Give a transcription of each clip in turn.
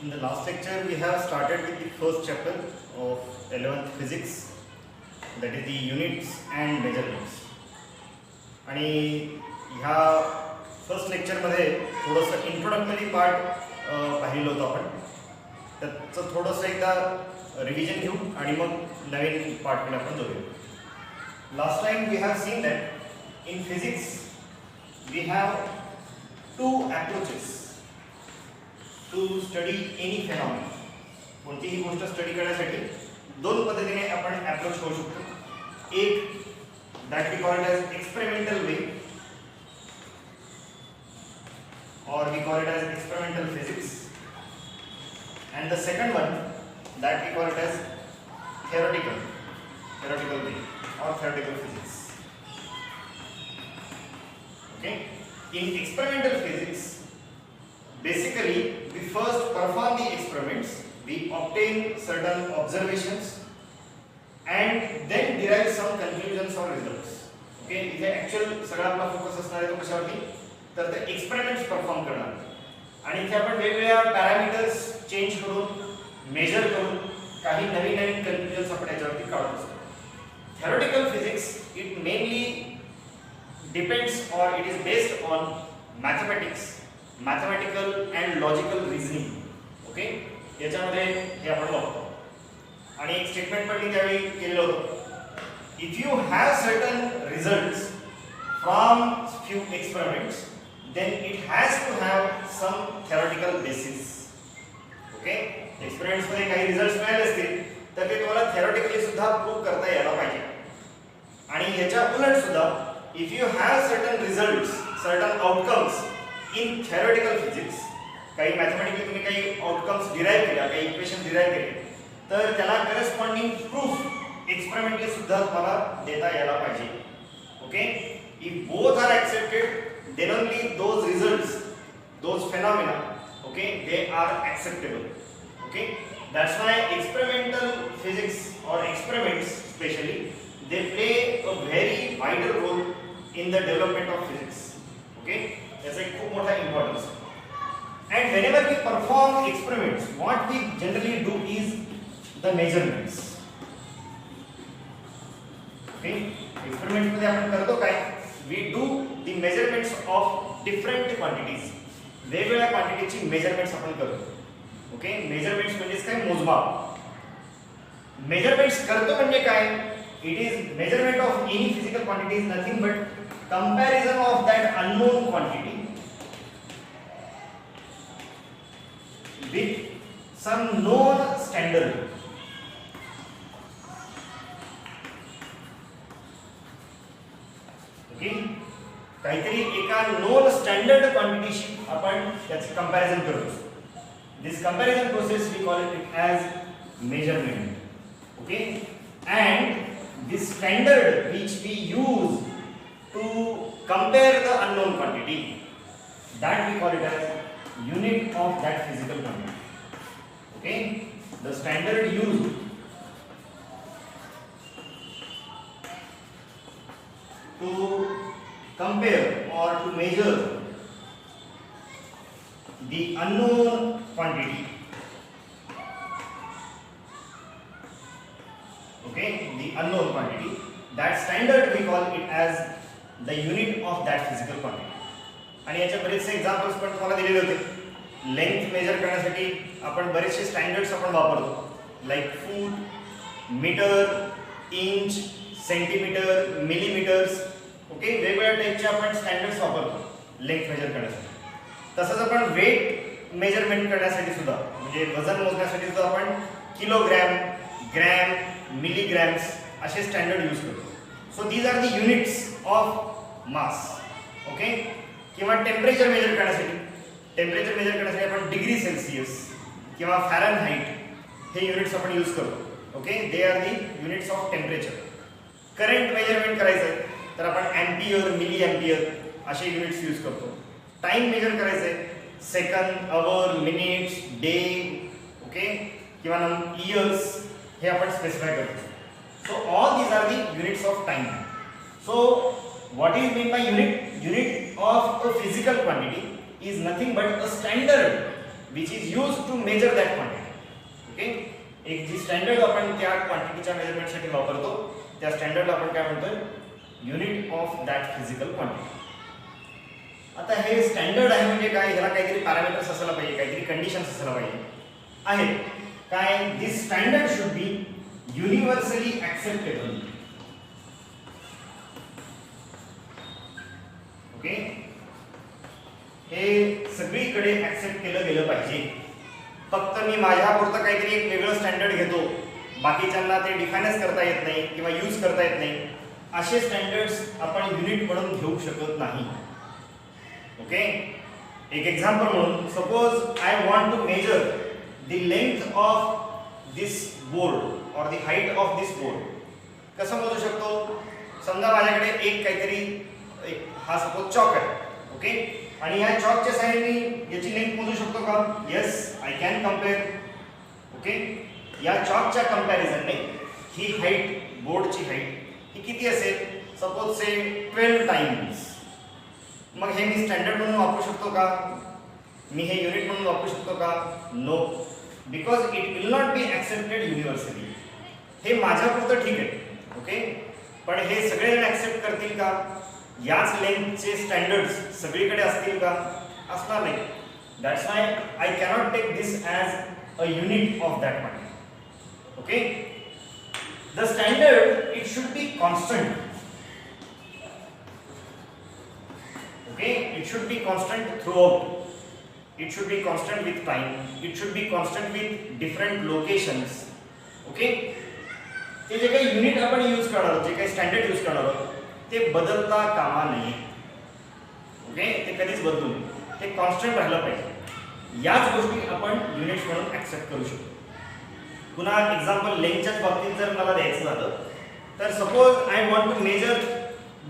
In the last lecture, we have started with the first chapter of 11th physics, that is the units and measurements. आणि ह्या first लेक्चरमध्ये थोडंसं introductory part पाहिलं होतं आपण. त्याचं थोडंसं एकदा रिव्हिजन घेऊ आणि मग नवीन पार्टकडे आपण जाऊया. Last time we have seen that in physics we have two approaches to study any phenomena. कोणतीही गोष्ट स्टडी करण्यासाठी दोन पद्धतीने आपण अप्रोच करू शकतो. एक that we call it as experimental way, or we call it as experimental physics, and the second one that we call it as theoretical way or theoretical physics. Okay, in experimental physics basically we first perform the experiments, we obtain certain observations and then derive some conclusions or results. Okay, इथे actual सगळा आपला focus असणार आहे तो कशावरती, तर ते experiments perform करणार आणि इथे आपण वेगवेगळ्या पॅरामीटर्स चेंज करून मेजर करून काही नवीन नवीन कन्क्लुजन्स आपण याच्यावरती काढत असतो. theoretical physics it mainly depends or it is based on mathematics, mathematical and logical reasoning. Okay, याच्यामध्ये हे आपण बघतो आणि एक स्टेटमेंट पण मी त्यावेळी केलेलं होतं. If you have certain results from few experiments then it has to have some theoretical basis. Okay, experiments मध्ये काही रिझल्ट्स मिळाले असतील तर ते तुम्हाला थेरॉटिकली सुद्धा प्रूव्ह करता यायला पाहिजे. आणि याच्या उलट सुद्धा if you have certain results, certain outcomes in theoretical physics, काही मॅथमॅटिकली तुम्ही काही आउटकम्स डिराइव्ह केल्या, काही इक्वेशन डिराइव्ह केले, तर त्याला करस्पॉन्डिंग प्रूफ एक्सपेरिमेंटली सुद्धा तुम्हाला देता यायला पाहिजे. Okay, if both are accepted then only those results, those phenomena, okay, they are acceptable. Okay, that's why experimental physics or experiments specially they play a very vital role in the development of physics. Okay, याचा एक खूप मोठा importance आहे. And whenever we perform experiments, what we generally do is the measurements. Okay, experiments मध्ये आपण करतो काय, we do the measurements of different quantities. वेगवेगळ्या क्वांटिटीची मेजरमेंट्स आपण करतो. ओके, मेजरमेंट्स म्हणजे काय, मोजमाप. मेजरमेंट्स करतो म्हणजे काय, it is measurement of any physical quantity is nothing but comparison of that unknown quantity with some known standard. Okay, काहीतरी एका known standard क्वांटिटीशी आपण त्याचे कंपॅरिझन करतो. This comparison process we call it as measurement. Okay, and this standard which we use to compare the unknown quantity, that we call it as unit of that physical quantity. Okay, the standard used to compare or to measure the unknown quantity. Okay, the unknown quantity, that standard we call it as the unit of that physical quantity. आणि याचे बरेचसे examples पण तुम्हाला दिलेले होते. Length major करण्यासाठी आपण बरेचसे स्टँडर्ड्स आपण वापरतो, like foot, metre, inch, centimetre, millimetres. Okay, वेगवेगळ्या टाईपचे आपण स्टँडर्ड्स वापरतो लेंथ मेजर करण्यासाठी. तसंच आपण वेट मेजरमेंट करण्यासाठी सुद्धा, म्हणजे वजन मोजण्यासाठी सुद्धा आपण किलोग्रॅम, ग्रॅम, मिलीग्रॅम्स असे स्टँडर्ड यूज करतो. So these are the units of mass. Okay, किंवा टेम्परेचर मेजर करण्यासाठी आपण डिग्री सेल्सियस किंवा फॅरनहाइट हे युनिट्स आपण यूज करतो. Okay, they are the units of temperature. Current measurement करायचं आहे तर आपण एम्पियर, मिली एम्पियर असे युनिट्स यूज करतो. टाइम मेजर करायचं आहे, second, hour, minutes, day, okay, किंवा इयर्स हे आपण स्पेसिफाय करतो. So all these are the units of time. So what is meant by unit of a physical quantity is nothing but a standard which is use to measure that quantity. Okay, एक जी standard आपण त्या क्वांटिटीच्या मेजरमेंटसाठी वापरतो त्या स्टँडर्डला आपण काय म्हणतो, unit of that physical quantity. आता हे स्टँडर्ड आहे म्हणजे काय, ह्याला काहीतरी पॅरामीटर्स असायला पाहिजे, काहीतरी कंडिशन्स असायला पाहिजे. आहे काय, this standard should be universally acceptable. Okay, हे सगळीकडे ऍक्सेप्ट केलं गेलं पाहिजे. फक्त मी माझ्यापुरतं काहीतरी एक वेगळं स्टँडर्ड घेतो, बाकीच्यांना ते डिफाईनच करता येत नाही किंवा यूज करता येत नाही, असे स्टँडर्ड्स आपण युनिट म्हणून घेऊ शकत नाही. ओके, एक एक्झाम्पल म्हणून, suppose I want to measure the length of this board और the height of this board. कसं मोजू शकतो, समजा माझ्याकडे एक काहीतरी हा सपोज चॉक आहे. ओके, आणि या चॉकच्या सहाय्याने मी याची लेंथ मोजू शकतो का? Yes, I can compare. Okay, या चॉकच्या कंपॅरिझनने ही हाईट, बोर्डची हाईट ही किती असेल, सपोज से 12 टाइम्स. मग हे मी स्टँडर्ड म्हणून वापरू शकतो का, मी हे युनिट म्हणून वापरू शकतो का? No, because it will not be accepted universally. हे माझ्यापुरतं ठीक आहे. ओके, पण हे सगळे जण ऍक्सेप्ट करतील का? याच लेंथचे स्टँडर्ड्स सगळीकडे असतील का? असणार नाही. That's why I cannot take this as a unit of that quantity. Okay, the standard it should be constant. Okay, it should be constant throughout. It should be constant with time. It should be constant with different locations. Okay? ते जे काही unit आपण use करणार आहोत, जे काही standard use करणार आहोत, ते बदलता कामा नये. ओके, ते कधीच बदलू नये, ते कॉन्स्टंट राहिलं पाहिजे. याच गोष्टी आपण युनिट्स म्हणून ऍक्सेप्ट करू शकतो. पुन्हा एक्झाम्पल लेंथच्याच बाबतीत जर मला द्यायचं झालं तर suppose I want to measure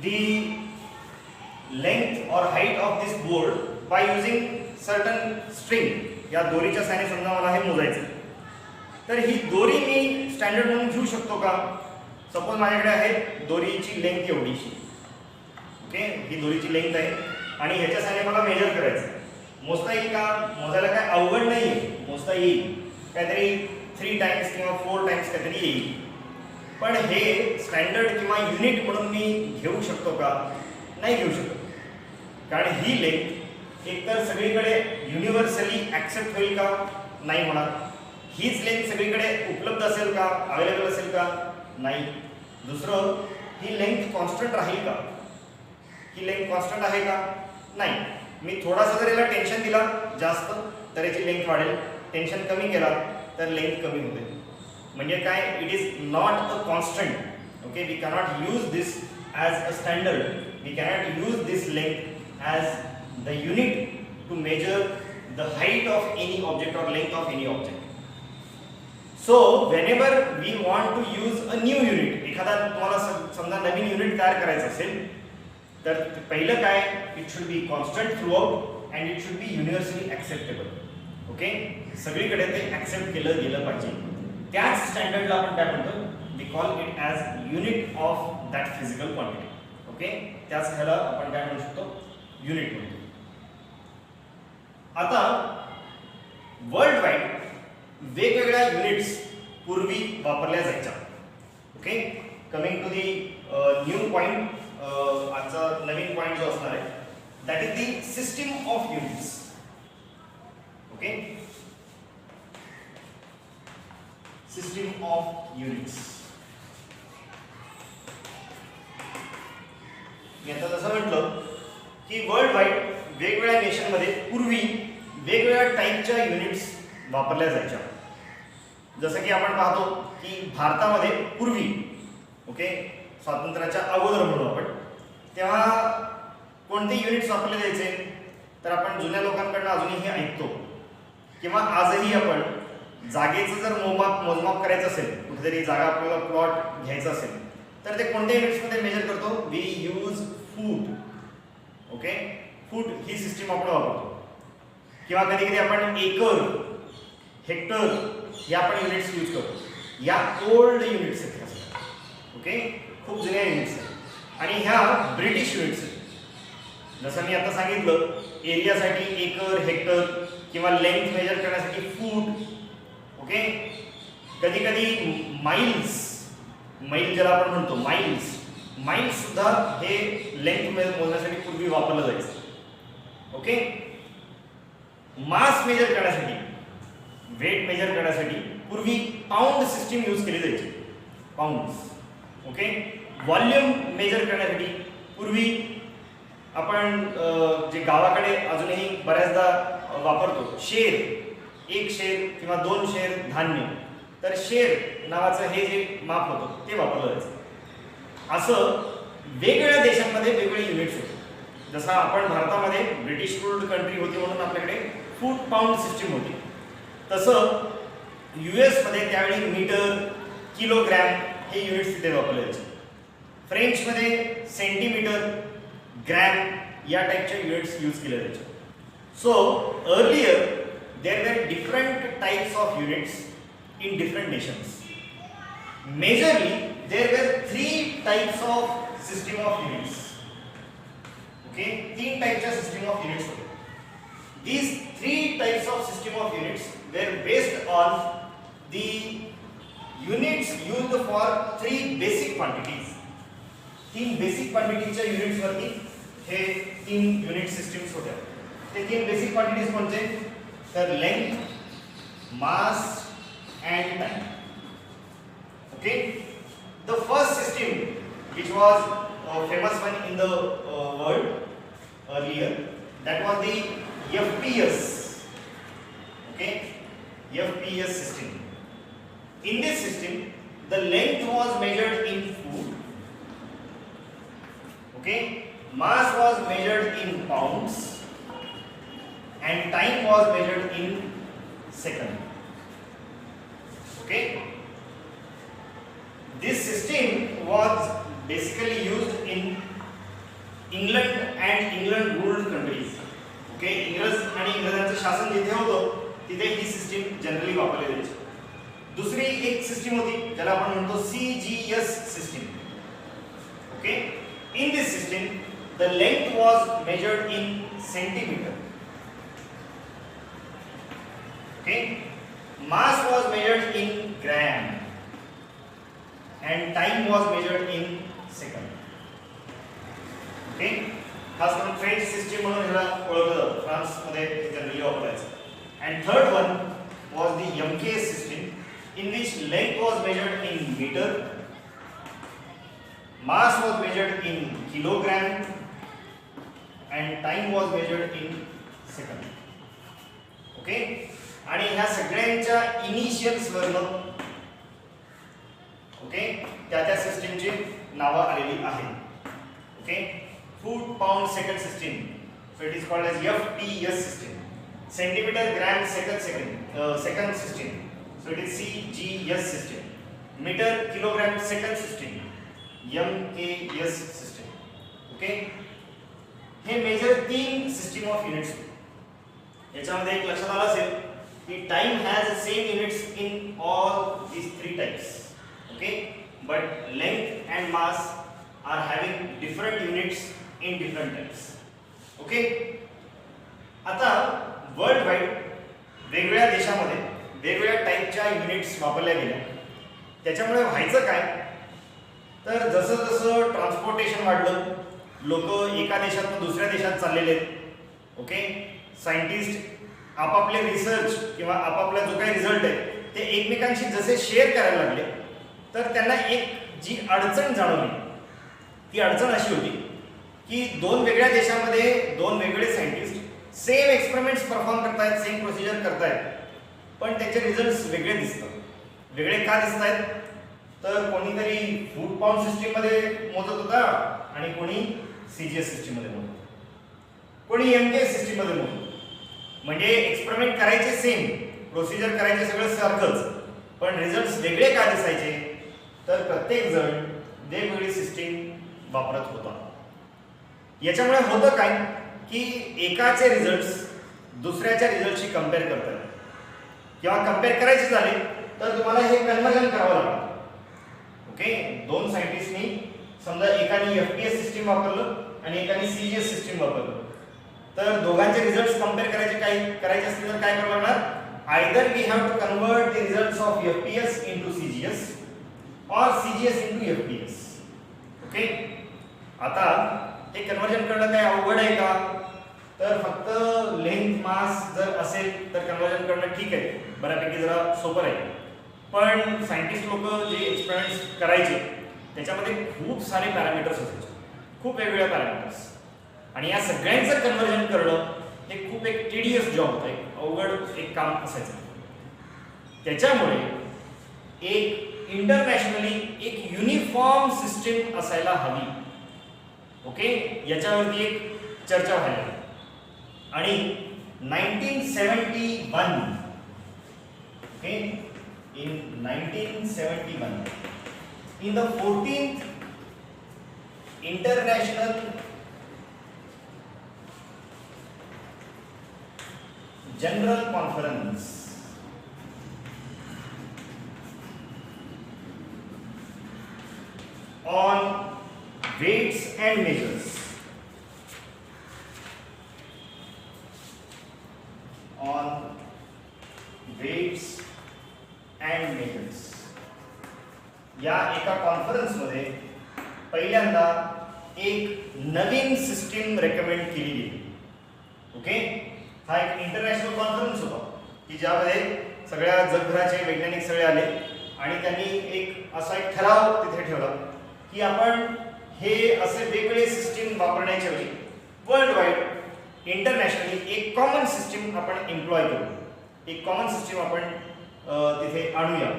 the length और height of this board by using certain string. या दोरीच्या सहाय्याने समजा मला हे मोजायचं, तर ही दोरी मी स्टँडर्ड म्हणून घेऊ शकतो का? सपोज माझ्याकडे आहे दोरीची लेंथ एवढीशी. ओके, ही दोरीची लेंथ आहे आणि ह्याच्या सहाय्याने मला मेजर करायचं. मोजता येईल का? मोजायला काय अवघड नाही आहे, मोजता येईल. काहीतरी 3 टाइम्स किंवा 4 टाइम्स काहीतरी येईल. पण हे स्टँडर्ड किंवा युनिट म्हणून मी घेऊ शकतो का? नाही घेऊ शकत. कारण ही लेंथ एकतर सगळीकडे युनिव्हर्सली ऍक्सेप्ट होईल का? नाही होणार. हीच लेंथ सगळीकडे उपलब्ध असेल का? अवेलेबल असेल का? नाही. दुसरं, ही लेंथ कॉन्स्टंट राहील का? ही लेंथ कॉन्स्टंट आहे का? नाही. मी थोडासा जर याला टेन्शन दिला जास्त तर याची लेंथ वाढेल, टेन्शन कमी केला तर लेंथ कमी होते. म्हणजे काय, it is not a constant. Okay, we cannot use this as a standard. We cannot use this length as the unit to measure the height of any object or length of any object. So whenever we want to use a new unit, एखादा तुम्हाला समजा नवीन unit तयार करायचं असेल तर पहिलं काय, it should be constant throughout and it should be universally acceptable. Okay, सगळीकडे ते ऍक्सेप्ट केलं गेलं पाहिजे. त्याच स्टँडर्डला आपण काय म्हणतो, we call it as unit of that physical quantity. Okay, त्याच ह्याला आपण काय म्हणू शकतो, युनिट म्हणतो. आता वर्ल्ड वाईड वेगवेगळ्या युनिट्स पूर्वी वापरल्या जायच्या. Okay, coming to the new point, आजचा नवीन पॉइंट जो असणार आहे that is the system of units. Okay, system of units. मी आता जसं म्हटलं की वर्ल्ड वाईड वेगवेगळ्या नेशनमध्ये पूर्वी वेगवेगळ्या टाईपच्या युनिट्स वापरल्या जायच्या. जसं की आपण पाहतो की भारतामध्ये पूर्वी, ओके, स्वातंत्र्याच्या अगोदर म्हणू आपण, तेव्हा कोणते युनिट्स वापरले जायचे तर आपण जुन्या लोकांकडून अजूनही हे ऐकतो किंवा आजही आपण जागेचं जर मोजमाप करायचं असेल, कुठेतरी जागा आपल्याला प्लॉट घ्यायचा असेल तर ते कोणत्या युनिट्समध्ये मेजर करतो, we use foot. Okay, foot ही सिस्टीम आपण वापरतो. किंवा कधी कधी आपण एकर, हेक्टर हे आपण युनिट्स यूज करतो. या ओल्ड युनिट्स आहेत. ओके, खूप जुन्या युनिट्स आहेत आणि ह्या ब्रिटिश युनिट्स आहेत. जसं मी आता सांगितलं एरियासाठी एकर, हेक्टर किंवा लेंथ मेजर करण्यासाठी फूट. ओके, कधी कधी माइल्स, मैल ज्याला आपण म्हणतो माइल्स सुद्धा हे लेंथ मोजण्यासाठी पूर्वी वापरलं जायचं. ओके, मास मेजर करण्यासाठी, वेट मेजर करण्यासाठी पूर्वी पाऊंड सिस्टीम यूज केली जायची, पाऊंड्स. ओके, व्हॉल्यूम मेजर करण्यासाठी पूर्वी आपण जे गावाकडे अजूनही बऱ्याचदा वापरतो, शेर, एक शेर किंवा 2 शेर धान्य, तर शेर नावाचं हे जे माप होतं ते वापरलं जायचं. असं वेगवेगळ्या देशांमध्ये वेगवेगळे युनिट्स होते. जसं आपण भारतामध्ये ब्रिटिश रूल्ड कंट्री होती म्हणून आपल्याकडे फूट पाऊंड सिस्टीम होती, तसं US मध्ये त्यावेळी मीटर, किलोग्रॅम हे युनिट्स तिथे वापरले जायचे. फ्रेंचमध्ये सेंटीमीटर, ग्रॅम या टाईपच्या युनिट्स यूज केले जायचे. So earlier there were different types of units in different nations. Majorly there were 3 types of system of units. Okay, 3 टाइप्सच्या सिस्टम ऑफ युनिट्स होते. These 3 types of system of units were based on the units used for 3 basic quantities. 3 basic quantities च्या units वरती हे 3 unit systems होत्या. ते 3 basic quantities कोणते? तर length, mass and time. Okay, the first system which was a famous one in the world earlier, that was the FPS. Okay, FPS system. In this system the length was measured in foot. Okay, mass was measured in pounds and time was measured in second. Okay, this system was basically used in England and England ruled countries. Okay, इंग्रज आणि इंग्रजांचं शासन जिथे होतं तिथे ही system generally वापरली जायची. दुसरी एक सिस्टीम होती ज्याला आपण म्हणतो CGS system. Okay, in this system the length was measured in centimetre. Okay, mass was measured in gram and time was measured in second. Okay, खास करून फ्रेंच सिस्टीम म्हणून ह्याला ओळखलं जातं, फ्रान्स मध्ये जनरली वापरायचं. And third one was the MKS system in which length was measured in meter, mass was measured in kilogram and time was measured in second. Okay, आणि ह्या सगळ्यांच्या इनिशियल्स वरनं ओके त्या सिस्टीमची नावं आलेली आहेत. Okay, foot pound second system, so it is called as FPS system. Centimetre gram second system, so it is CGS system. Metre kilogram second system, MKS system. Okay, हे मेजर 3 सिस्टीम ऑफ युनिट्स. याच्यामध्ये एक लक्षात आलं असेल की time has the same units in all these 3 types. Okay, but length and mass are having different units in different types. Okay, आता world wide वेगवेगळ्या देशामध्ये वेगवेगळ्या टाईपच्या युनिट्स वापरल्या गेल्या. त्याच्यामुळे व्हायचं काय, तर जसं जसं ट्रान्सपोर्टेशन वाढलं, लोक एका देशातून दुसऱ्या देशात चाललेले आहेत. ओके, सायंटिस्ट आपापले रिसर्च किंवा आपापला जो काही रिझल्ट आहे ते एकमेकांशी जसे शेअर करायला लागले, तर त्यांना एक जी अडचण जाणवली, ती अडचण अशी होती की 2 वेगळ्या देशामध्ये 2 वेगळे सायंटिस्ट सेम एक्सपेरिमेंट्स परफॉर्म करतायत, सेम प्रोसिजर करतायत, पण त्याचे रिझल्ट्स वेगळे दिसतात. वेगळे का दिसत आहेत, तर कोणीतरी फूट पाउंड सिस्टीम मध्ये मोजत होता आणि कोणी CGS सिस्टीम मध्ये मोजत होता, कोणी MKS सिस्टीम मध्ये मोजत. म्हणजे एक्सपेरिमेंट करायचे सेम, प्रोसिजर करायचे सगळं सारखंच, पण रिझल्ट्स वेगळे का दिसायचे, तर प्रत्येक जण वेगवेगळी सिस्टीम वापरत होता. याच्यामुळे होतं काय की एकाचे रिझल्ट्स दुसऱ्याच्या रिझल्टशी कंपेअर करतात किंवा कंपेअर करायचे झाले तर तुम्हाला हे कन्वर्जन करावं लागतं. ओके, 2 सायंटिस्टनी समजा एकाने FPS सिस्टीम वापरलं आणि एकाने CGS सिस्टीम वापरलं, तर दोघांचे रिझल्ट्स कंपेअर करायचे असतील तर काय करावं लागणार? Either we have to convert the results of FPS into CGS or CGS into FPS. Okay, आता हे कन्वर्जन करणं काय अवघड आहे का? तर फक्त लेंथ मास जर असेल तर कन्वर्जन करणं ठीक आहे, बऱ्यापैकी जरा सोपं आहे. पण सायंटिस्ट लोक जे एक्सपेरिमेंट्स करायचे त्याच्यामध्ये खूप सारे पॅरामीटर्स असायचे, खूप वेगवेगळे पॅरामीटर्स, आणि या सगळ्यांचं कन्वर्जन करणं हे खूप एक टिडियस जॉब होतं, एक अवघड एक काम असायचं. त्याच्यामुळे एक इंटरनॅशनली एक युनिफॉर्म सिस्टीम असायला हवी. ओके, याच्यावरती एक चर्चा व्हायला. आणि 1971 okay, in 1971 in the 14th International General Conference on weights and measures, on weights and measures, या एका कॉन्फरन्स मध्ये पहिल्यांदा एक नवीन सिस्टीम रेकमेंड केली गेली. ओके, हा एक इंटरनॅशनल कॉन्फरन्स होता की ज्यामध्ये सगळ्या जगभराचे वैज्ञानिक सगळे आले आणि त्यांनी एक असा एक ठराव तिथे ठेवला की आपण हे असे वेगवेगळे सिस्टीम वापरण्याच्या वेळी वर्ल्ड वाईड इंटरनॅशनली एक कॉमन सिस्टीम आपण एम्प्लॉय करू, एक कॉमन सिस्टीम आपण तिथे आणूया.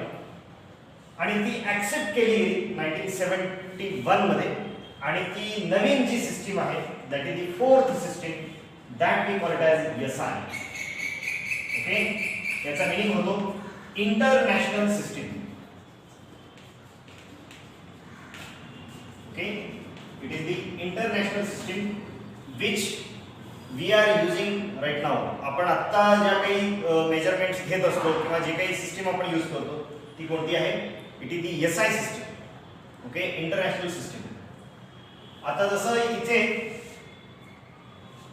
आणि ती ॲक्सेप्ट केली गेली 1971 मध्ये. आणि ती नवीन जी सिस्टीम आहे that is the fourth system, that we call it as SI. Okay, याचा मीनिंग होतो international system. Okay, it is the international system which we are using right now. आपण आत्ता ज्या काही मेजरमेंट्स घेत असतो किंवा जे काही सिस्टीम आपण यूज करतो ती कोणती आहे? It is the SI system. Okay, international system. आता जसं इथे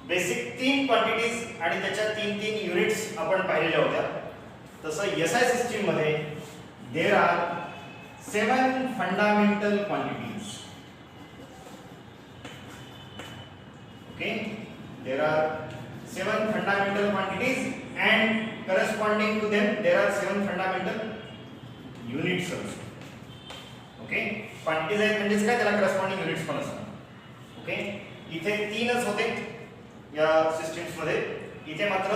बेसिक 3 क्वांटिटीज आणि त्याच्या 3 युनिट्स आपण पाहिलेल्या होत्या, तसं एसआय सिस्टीम मध्ये there are 7 fundamental quantities. Okay, there are 7 fundamental quantities and corresponding to them there are 7 fundamental units also. Okay, quantities आहेत म्हणजे काय, त्याला corresponding units पण असतात. ओके, इथे 3च होते या सिस्टीम्स मध्ये, इथे मात्र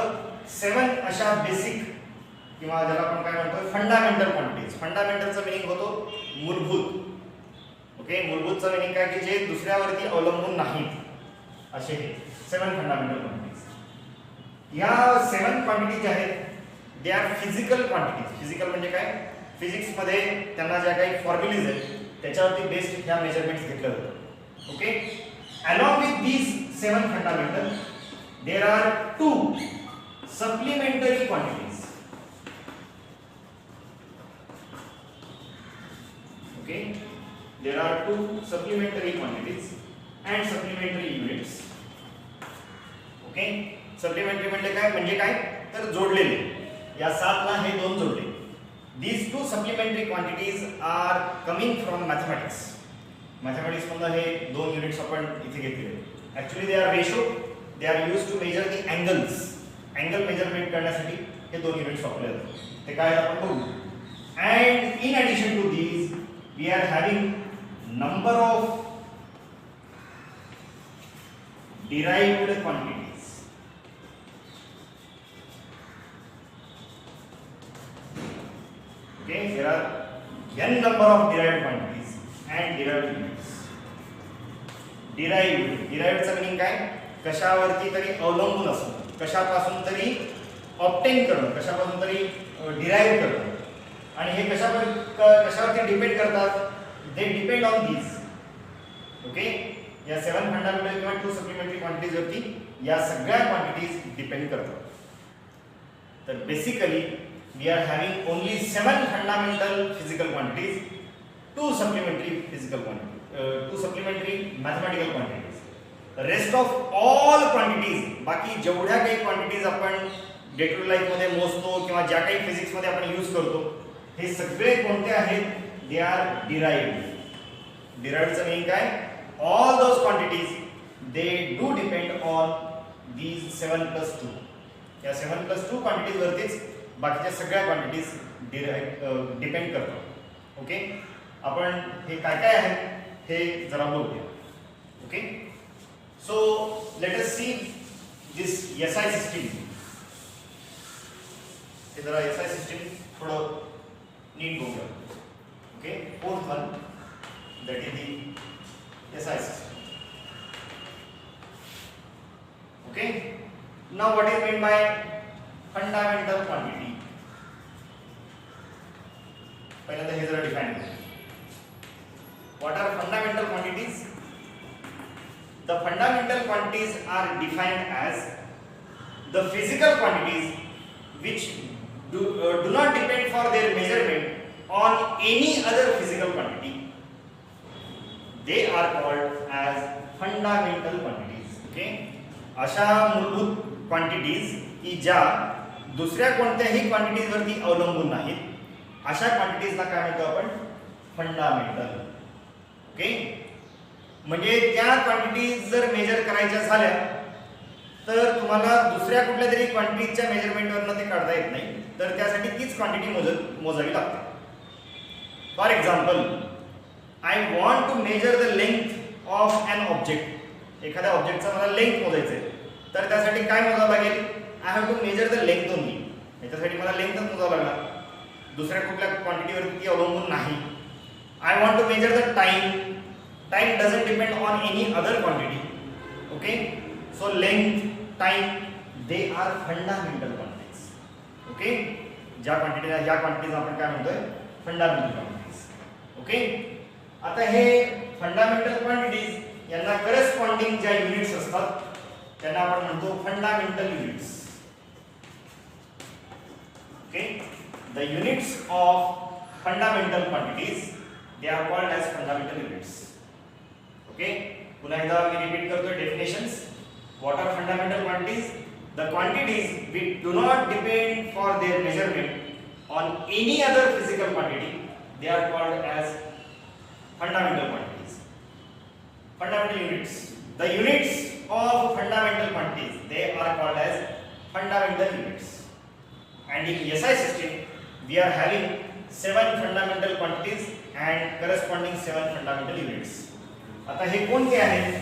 7 अशा बेसिक किंवा ज्याला आपण काय म्हणतो फंडामेंटल क्वांटिटीज. फंडामेंटलचा मीनिंग होतो मूलभूत. ओके, मूलभूतचा मीनिंग काय की जे दुसऱ्यावरती अवलंबून नाहीत असे 7 फंडामेंटल क्वांटिटीज. या 7 क्वांटिटीज आहेत they R physical quantities. Physical म्हणजे काय, फिजिक्स मध्ये त्यांना ज्या काही फॉर्म्युलीज आहेत त्याच्यावरती बेस्ड ह्या मेजरमेंट्स घेतल्या जातात. Okay, along with these 7 fundamental there are 2 supplementary quantities. Okay, there are 2 supplementary quantities and supplementary units. Okay, supplementary म्हणजे काय तर जोडलेले. या 7 ला हे 2 जोडले. these 2 supplementary quantities are coming from mathematics. mathematics मधून हे 2 युनिट्स आपण इथे घेतले. Actually they are ratio, they are used to measure the angles. Angle measurement करण्यासाठी हे 2 युनिट्स वापरले जातात. ते काय आपण बघू. and in addition to these we are having number of derived quantities. Okay, there are n number of derived quantities and derived units. derived चा meaning काय, कशावरती तरी अवलंबून असणं, कशापासून तरी ऑब्टेन करणं, कशापासून तरी डिराइव्ह करणं. आणि हे कशावरती डिपेंड करतात, they depend on these. Okay, या 7 फंडामेंटल किंवा 2 सप्लिमेंटरी क्वांटिटीज वरती या सगळ्या क्वांटिटीज डिपेंड करतात. तर basically we are having only 7 fundamental physical quantities, 2 supplementary physical quantities, 2 supplementary mathematical quantities. Rest of all quantities, बाकी जेवढ्या काही क्वांटिटीज आपण डे टू लाईफ मध्ये मोजतो किंवा ज्या काही फिजिक्स मध्ये आपण यूज करतो, हे सगळे कोणते आहेत? They are derived. डिराइव्डचं मीनिंग काय? All those quantities they do depend on these 7+2. या 7+2 क्वांटिटीज वरतीच बाकीच्या सगळ्या क्वांटिटीज डिपेंड करतात. ओके, आपण हे काय काय आहे हे जरा बघूया. Okay, so let us see this SI system. हे जरा SI सिस्टम थोडं नीट बघूया. Okay, fourth one that is the SI system. Okay, now what is meant by fundamental quantity? पहिल्यांदा हे जरा डिफाइन करू. What are fundamental quantities? The fundamental quantities are defined as the physical quantities which do not depend for their measurement on any other physical quantity. They are called as fundamental quantities. Okay, अशा मूलभूत quantities की ज्या दुसऱ्या कोणत्याही quantities वरती अवलंबून नाहीत, अशा क्वांटिटीजला काय म्हणतो आपण? फंडामेंटल. ओके, म्हणजे त्या क्वांटिटीज जर मेजर करायच्या झाल्या तर तुम्हाला दुसऱ्या कुठल्या तरी क्वांटिटीच्या मेजरमेंटवरनं ते काढता येत नाही, तर त्यासाठी तीच क्वांटिटी मोजावी लागते. For example, I want to measure the length of an object. एखाद्या ऑब्जेक्टचा मला लेंथ मोजायचं आहे, तर त्यासाठी काय मोजावं लागेल? I have to measure the length only. याच्यासाठी मला लेंथच मोजावं लागणार, दुसऱ्या कुठल्या क्वांटिटीवरती ती अवलंबून नाही. I want to measure the time. Time doesn't depend on any other quantity. Okay, so length, time, they are fundamental quantities. Okay, ज्या क्वांटिटीला या क्वांटिटीज आपण काय म्हणतोय? Fundamental quantities. ओके, आता हे फंडामेंटल क्वांटिटीज यांना करस्पॉन्डिंग ज्या युनिट्स असतात त्यांना आपण म्हणतो fundamental units. Okay, the units of fundamental quantities they are called as fundamental units. Okay, पुन्हा एकदा मी रिपीट करतोय definitions. What are fundamental quantities? The quantities which do not depend for their measurement on any other physical quantity, they are called as fundamental quantities. Fundamental units. The units of fundamental quantities, they are called as fundamental units. And in SI system, we are having 7 fundamental quantities and corresponding 7 fundamental units. आता हे कोणते आहेत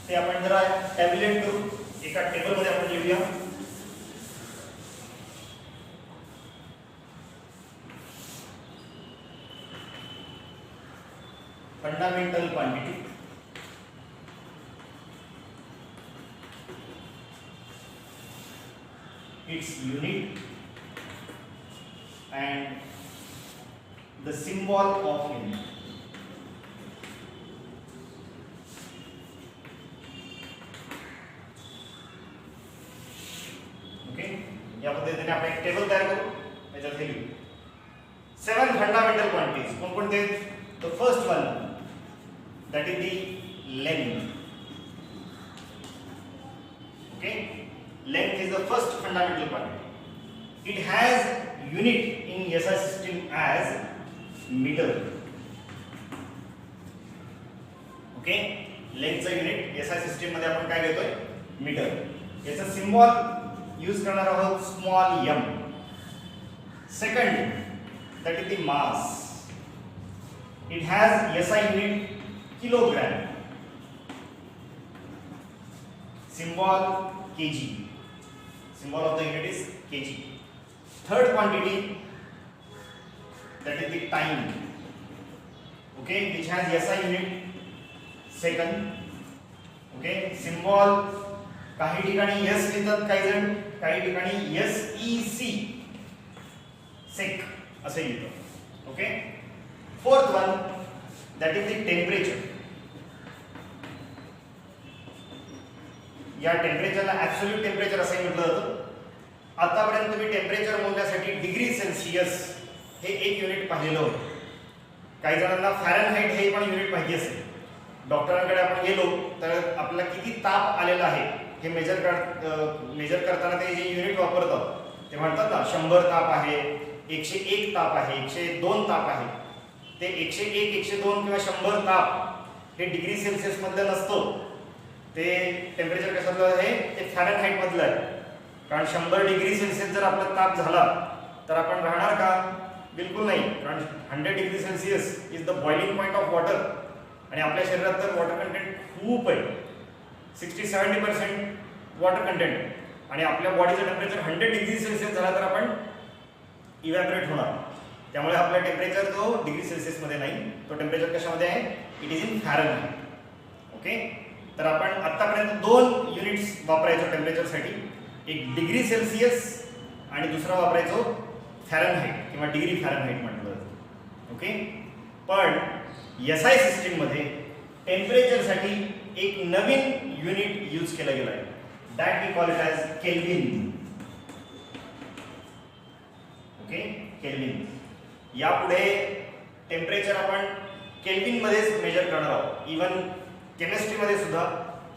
ते आपण जरा टॅब्युलेट करू, एका table मध्ये आपण लिहूया. Fundamental quantity, its unit and the symbol of unit. Okay, या पद्धतीने आपण एक टेबल तयार करू. याच्यात हे लिहू 7 फंडामेंटल क्वांटिटीज. कोणकोणते? The first one, that is the length. Okay, length is the first fundamental quantity. It has unit in SI system as meter. Okay, length चा unit SI system मध्ये आपण काय घेतोय? मीटर. याचा सिम्बॉल यूज करणार आहोत small m. Second, that is the mass. It has SI unit kilogram. Symbol kg. Symbol of the unit is kg. Third quantity, that is the time. Okay, which has SI unit second. Okay, symbol काही ठिकाणी s लिहितात काही जण, काही ठिकाणी SEC sec असे लिहितात. Okay, fourth one, that is the temperature. या टेम्परेचरला ऍब्सोल्यूट टेम्परेचर असे म्हटलं जातं. आतापर्यंत तुम्ही टेम्परेचर मोजण्यासाठी डिग्री सेल्सिअस हे एक युनिट पाहिलेलं होतं. काही जणांना फॅरनहाइट हे पण युनिट माहिती असेल. डॉक्टरांकडे आपण गेलो तर आपल्याला किती ताप आलेला आहे हे मेजर करताना ते जे युनिट वापरतात ते म्हणतात ना 100 ताप आहे, 101 ताप आहे, 102 ताप आहे. ते 101, 102 किंवा 100 ताप हे डिग्री सेल्सिअस मधलं नसतं. ते टेम्परेचर कशातलं आहे? ते फॅरनहाइट मधलं आहे. कारण 100 डिग्री सेल्सिअस जर आपला ताप झाला तर आपण राहणार का? बिलकुल नाही. कारण 100 degree Celsius is the boiling point of water आणि आपल्या शरीरात तर वॉटर कंटेंट खूप आहे, 60-70% वॉटर कंटेंट आणि आपल्या बॉडीचं टेम्परेचर 100 डिग्री सेल्सिअस झाला तर आपण इव्हॅपोरेट होणार. त्यामुळे आपला टेम्परेचर जो डिग्री सेल्सिअस मध्ये नाही, तो टेम्परेचर कशामध्ये आहे? It is in Fahrenheit. Okay, तर आपण आतापर्यंत 2 युनिट्स वापरायचो टेम्परेचरसाठी, एक डिग्री सेल्सिअस आणि दुसरा वापरायचो फॅरनहाइट किंवा डिग्री फॅरनहाइट म्हटलं जातं. ओके, पण SI सिस्टीम मध्ये टेम्परेचरसाठी एक नवीन युनिट यूज केला गेला आहे, that we call it as kelvin. Okay, kelvin. यापुढे टेम्परेचर आपण केल्विन मध्येच मेजर करणार आहोत. इवन केमिस्ट्रीमध्ये सुद्धा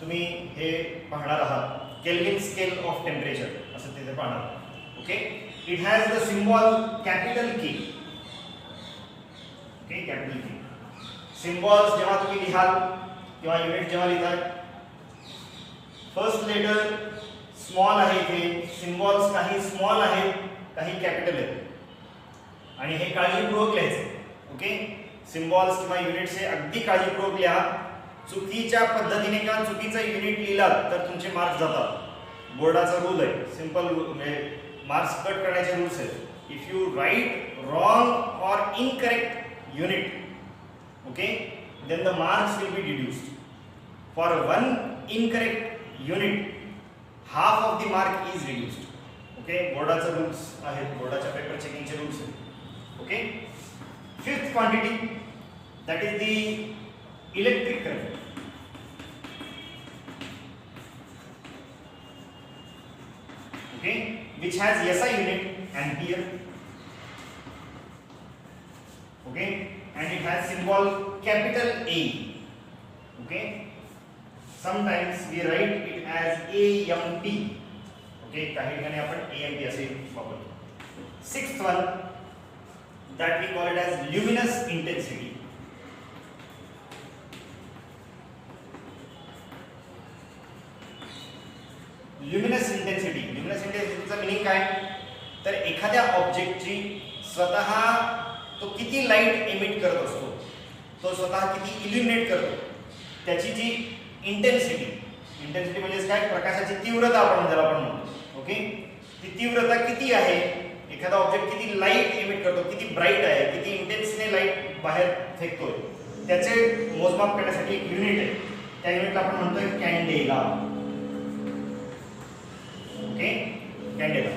तुम्ही हे पाहणार आहात, केल्विन स्केल ऑफ टेम्परेचर असं तिथे पाहणार. Okay, it has the symbol capital K. Okay, capital K. Symbols जेव्हा तुम्ही लिहाल किंवा युनिट जेव्हा लिहिताय, फर्स्ट लेटर स्मॉल आहे इथे, सिम्बॉल्स काही स्मॉल आहेत, काही कॅपिटल आहेत आणि हे काळजीपूर्वक लिहायचे. ओके, सिम्बॉल्स किंवा युनिट्स हे अगदी काळजीपूर्वक लिहा. चुकीच्या पद्धतीने किंवा चुकीचं युनिट लिहिलात तर तुमचे मार्क्स जातात. बोर्डाचा रूल आहे, सिंपल म्हणजे मार्क्स कट करण्याचे रूल्स आहेत. If you write wrong or incorrect unit, okay, then the marks will be deduced. For one incorrect unit, half of the mark is reduced. Okay, बोर्डाचे rules आहेत, बोर्डाच्या paper चेकिंगचे rules आहेत. Okay, fifth quantity that is the electric current. Okay, which has SI unit ampere. Okay, and it has symbol capital A. Okay, sometimes we write it as AMP. Okay, काही ठिकाणी आपण AMP असे वापरतो. Sixth one that we call it as luminous intensity. luminous intensity चा meaning काय? तर एखाद्या ऑब्जेक्टची स्वतः तो किती लाईट एमिट करत असतो, तो स्वतः किती इल्युमिनेट करतो, त्याची जी इंटेन्सिटी म्हणजे काय? प्रकाशाची तीव्रता आपण ज्याला आपण म्हणतो. ओके, ती तीव्रता किती आहे, एखादा ऑब्जेक्ट किती लाईट एमिट करतो, किती ब्राईट आहे, किती इंटेन्सने लाईट बाहेर फेकतोय, त्याचे मोजमाप करण्यासाठी एक युनिट आहे. त्या युनिटला आपण म्हणतोय candela. Okay, candela.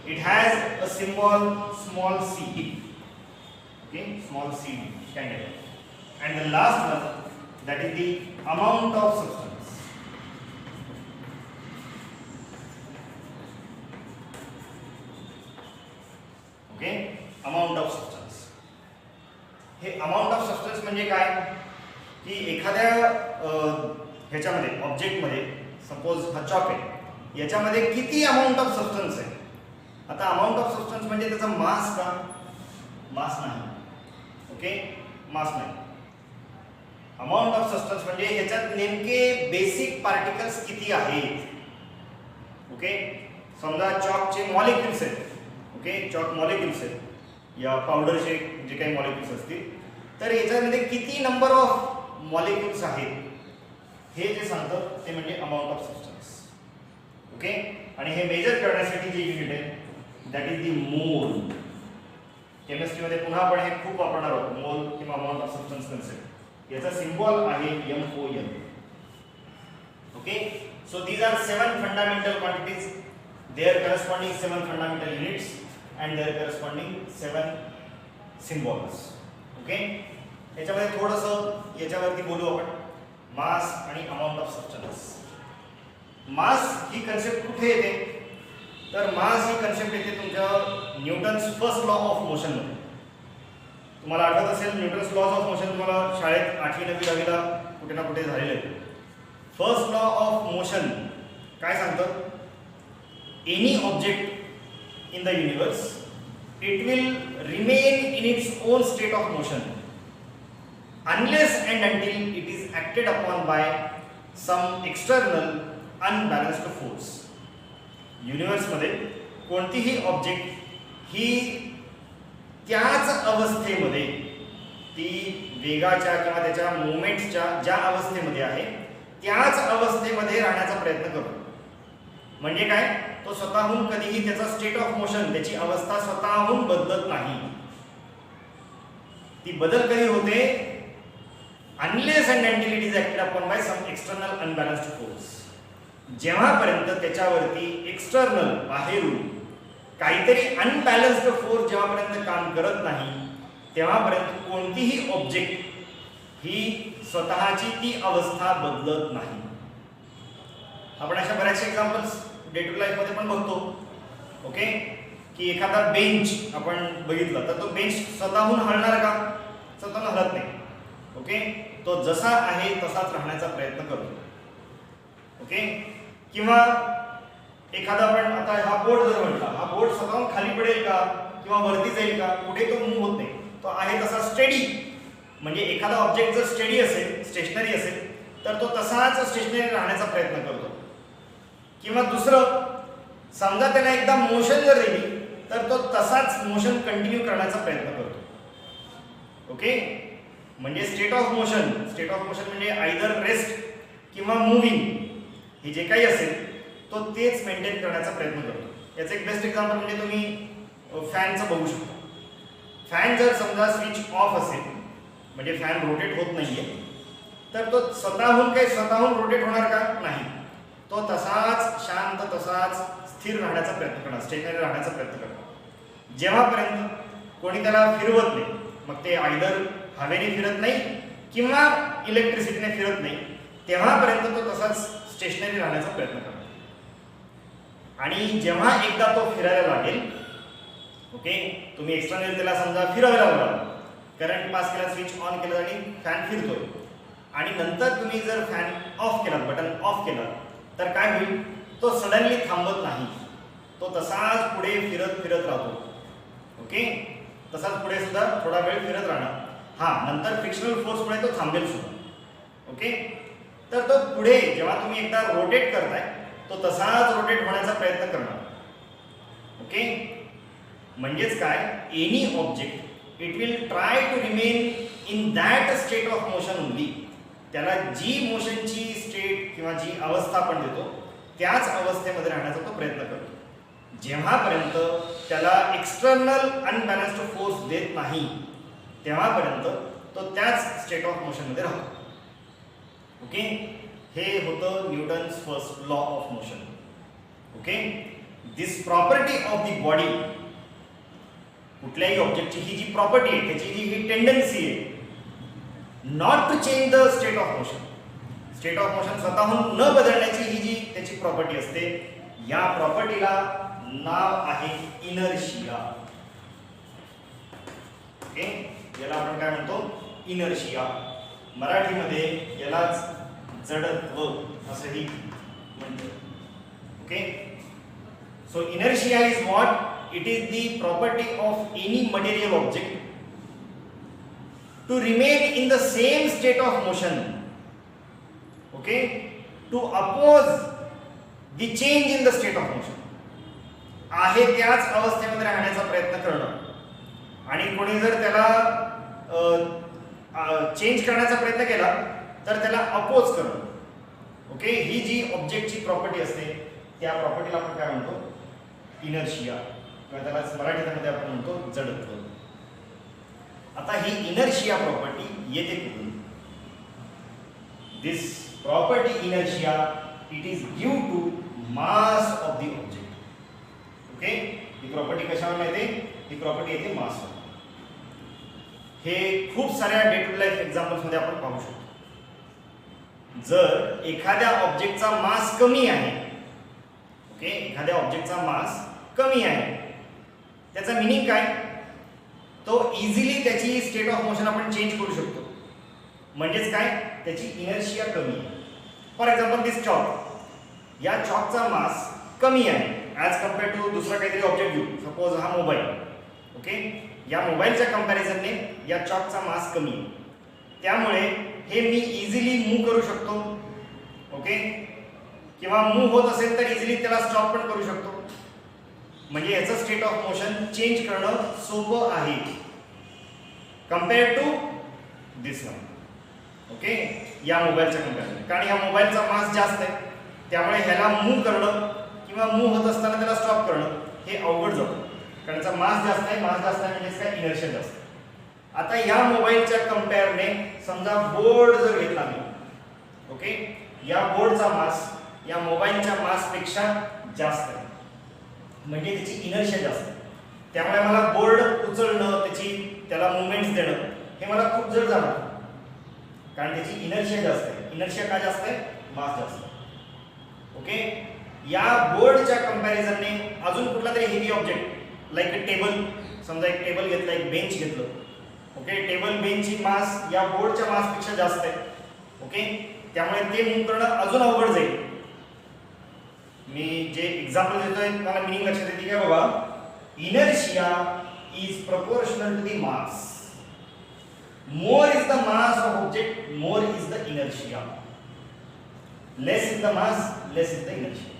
It has a symbol small c. Okay, small c, candela. And the last one, that is the amount of substance. Okay, amount of substance. हे amount of substance म्हणजे काय? की एखाद्या ह्याच्यामध्ये ऑब्जेक्ट मध्ये suppose हा chalk आहे, याच्यामध्ये किती अमाउंट ऑफ सबस्टन्स आहे. आता अमाउंट ऑफ सबस्टन्स म्हणजे त्याचा मास का? मास नाही. ओके, मास नाही. अमाउंट ऑफ सबस्टन्स म्हणजे ह्याच्यात नेमके बेसिक पार्टिकल्स किती आहेत. ओके, समजा चॉकचे मॉलिक्युल्स आहेत. ओके, चॉक मॉलिक्युल्स आहेत या पावडरचे जे काही मॉलिक्युल्स असतील, तर याच्यामध्ये किती नंबर ऑफ मॉलिक्युल्स आहेत हे जे सांगतं ते म्हणजे अमाउंट ऑफ सबस्टन्स. ओके, आणि हे मेजर करण्यासाठी जे युनिट आहे दॅट इज द मोल. केमिस्ट्रीमध्ये पुन्हा आपण हे खूप वापरणार आहोत, मोल किंवा अमाउंट ऑफ सबस्टन्स कन्सेप्ट. याचा सिम्बॉल आहे MOL. Okay, so these are 7 fundamental quantities, their corresponding 7 fundamental units and their corresponding 7 symbols. Okay, याच्यामध्ये थोडंसं याच्यावरती बोलू आपण, मास आणि अमाउंट ऑफ सबस्टन्स. मास ही कन्सेप्ट कुठे येते? तर मास ही कन्सेप्ट येते तुमच्या Newton's first law of motion मध्ये. तुम्हाला आठवत असेल न्यूटन्स लॉज ऑफ मोशन तुम्हाला शाळेत 8वी 9वी 10वीला कुठे ना कुठे झालेले आहेत. फर्स्ट लॉ ऑफ मोशन काय सांगतं? Any object in the universe it will remain in its own state of motion unless and until it is acted upon by some external unbalanced force. युनिवर्समध्ये कोणतीही ऑब्जेक्ट ही त्याच अवस्थेमध्ये, ती वेगाच्या किंवा त्याच्या मुवमेंटच्या ज्या अवस्थेमध्ये आहे त्याच अवस्थेमध्ये राहण्याचा प्रयत्न करतो. म्हणजे काय? तो स्वतःहून कधीही त्याचा स्टेट ऑफ मोशन, त्याची अवस्था स्वतःहून बदलत नाही. ती बदल कधी होते? Unless and until it is acted upon by some external unbalanced force. जेव्हापर्यंत त्याच्यावरती एक्सटर्नल, बाहेरून काहीतरी अनबॅलन्स्ड फोर्स जेव्हापर्यंत काम करत नाही तेव्हापर्यंत कोणतीही ऑब्जेक्ट ही स्वतःची ती अवस्था बदलत नाही. आपण अशा बऱ्याचशा एक्झाम्पल्स डे टू लाईफ मध्ये पण बघतो. ओके, की एखादा बेंच आपण बघितला तर तो बेंच स्वतःहून हलणार का? स्वतःहून हलत नाही. ओके, तो जसा आहे तसाच राहण्याचा प्रयत्न करतो. ओके, किंवा एखादा आपण आता हा बोर्ड जर म्हटला, हा बोर्ड स्वतःहून खाली पडेल का किंवा वरती जाईल का? कुठे तो मूव्ह होत नाही, तो आहे तसा स्टेडी. म्हणजे एखादा ऑब्जेक्ट जर स्टेडी असेल, स्टेशनरी असेल, तर तो तसाच स्टेशनरी राहण्याचा प्रयत्न करतो. किंवा दुसरं, समजा त्याला एकदा मोशन जर दिली तर तो तसाच मोशन कंटिन्यू करण्याचा प्रयत्न करतो. ओके, म्हणजे स्टेट ऑफ मोशन म्हणजे आयदर रेस्ट किंवा मूव्हिंग, हे जे काही असेल तो तेच मेंटेन करण्याचा प्रयत्न करतो. याचं एक बेस्ट एक्झाम्पल म्हणजे तुम्ही फॅनचं बघू शकता. फॅन जर समजा स्विच ऑफ असेल, म्हणजे फॅन रोटेट होत नाहीये, तर तो स्वतःहून रोटेट होणार का? नाही. तो तसाच शांत, तसाच स्थिर राहण्याचा प्रयत्न करणार, स्टेशनरी राहण्याचा प्रयत्न करणार. जेव्हापर्यंत कोणी त्याला फिरवत नाही, मग ते आयदर हवेने फिरत नाही किंवा इलेक्ट्रिसिटीने फिरत नाही, तेव्हापर्यंत तो तसाच स्टेशनरी राहण्याचा प्रयत्न करणार. आणि जेव्हा एकदा तो फिरायला लागेल, ओके, तुम्ही एक्सटर्नल त्याला समजा फिरवायला लावला, करंट पास केला, स्विच ऑन केलं आणि फॅन फिरतोय, आणि नंतर तुम्ही जर फॅन ऑफ केला, बटन ऑफ केला, तर काय होईल? तो सडनली थांबत नाही, तो तसाच पुढे फिरत राहतो. ओके, तसाच पुढे सुद्धा थोडा वेळ फिरत राहणार. नंतर फ्रिक्शनल फोर्समुळे तो थांबेल सुद्धा. ओके, तर तो पुढे जेव्हा तुम्ही एकदा रोटेट करताय, तो तसाच रोटेट होण्याचा प्रयत्न करणार. ओके, म्हणजेच काय? Any object it will try to remain in that state of motion only. त्याला जी मोशनची स्टेट किंवा जी अवस्था आपण देतो त्याच अवस्थेमध्ये राहण्याचा तो प्रयत्न करतो. जेव्हापर्यंत त्याला एक्सटर्नल अनबॅलन्स्ड फोर्स देत नाही तेव्हापर्यंत तो त्याच स्टेट ऑफ मोशनमध्ये राहतो. ओके, हे होतं Newton's first law of motion. Okay, this property of the body, कुठल्याही ऑब्जेक्टची ही जी प्रॉपर्टी आहे, त्याची जी ही टेंडन्सी आहे not to change the state of motion, state of motion स्वतःहून न बदलण्याची ही जी त्याची प्रॉपर्टी असते, या प्रॉपर्टीला नाव आहे इनर्शिया. ओके, याला आपण काय म्हणतो? इनर्शिया. मराठीमध्ये यालाच जडत्व असंही म्हणतो. Okay, so inertia is what? It is the property of any material object to remain in the same state of motion, okay, to oppose the change in the state of motion. आहे त्याच अवस्थेमध्ये राहण्याचा प्रयत्न करणं, आणि कोणी जर त्याला चेंज करण्याचा प्रयत्न केला तर त्याला अपोज करणं. ओके, ही जी ऑब्जेक्टची प्रॉपर्टी असते त्या प्रॉपर्टीला आपण काय म्हणतो? इनर्शिया, किंवा त्याला मराठीमध्ये आपण म्हणतो जडत्व. आता ही इनर्शिया प्रॉपर्टी येते कुठून? This property inertia it is due to mass of the object. Okay, ही प्रॉपर्टी कशावर येते? ही प्रॉपर्टी येते मासवर. हे खूप साऱ्या डे टू लाईफ एक्झाम्पल्स मध्ये आपण पाहू शकतो. जर एखाद्या ऑब्जेक्टचा मास कमी आहे, ओके, एखाद्या ऑब्जेक्टचा मास कमी आहे, त्याचा मिनिंग काय? तो इझिली त्याची स्टेट ऑफ मोशन आपण चेंज करू शकतो. म्हणजेच काय? त्याची इनर्शिया कमी आहे. फॉर एक्झाम्पल दिस चॉक, या चॉकचा मास कमी आहे ॲज कम्पेअर टू दुसरा काहीतरी ऑब्जेक्ट घेऊ, सपोज हा मोबाईल. ओके, या मोबाईलच्या कंपॅरिझनने या चॉकचा मास कमी आहे, त्यामुळे हे मी इझिली मूव्ह करू शकतो. ओके, किंवा मूव्ह होत असेल तर इझिली त्याला स्टॉप पण करू शकतो. म्हणजे याचं स्टेट ऑफ मोशन चेंज करणं सोपं आहे compare to this one. Okay, या मोबाईलच्या कंपॅरिझन, कारण या मोबाईलचा मास जास्त आहे, त्यामुळे ह्याला मूव्ह करणं किंवा मूव्ह होत असताना त्याला स्टॉप करणं हे अवघड जातं, कारण त्याचा मास जास्त आहे. मास जास्त आहे म्हणजे काय, इनर्शिया जास्त आहे. आता या मोबाईलच्या कंपेअरने समजा बोर्ड जर घेतला मी, ओके, या बोर्डचा मास या मोबाईलच्या मासपेक्षा जास्त आहे, म्हणजे त्याची इनर्शिया जास्त आहे. त्यामुळे मला बोर्ड उचलणं, त्याला मुवमेंट्स देणं हे मला खूप जड जाणार, कारण त्याची इनर्शिया जास्त आहे. इनर्शिया का जास्त आहे, मास जास्त आहे. ओके, या बोर्डच्या कंपॅरिझनने अजून कुठला तरी heavy object like a table, समजा एक टेबल घेतलं, एक बेंच घेतलं. ओके, टेबल बेंचची मास या बोर्डच्या मासपेक्षा जास्त आहे. ओके, त्यामुळे ते मूव्ह करणं अजून अवघड जाईल. मी जे एक्झाम्पल देतोय मला मिनिंग लक्षात येते का बघा. Inertia is proportional to the mass. More is the mass of object, more is the inertia. Less is the mass, less is the inertia.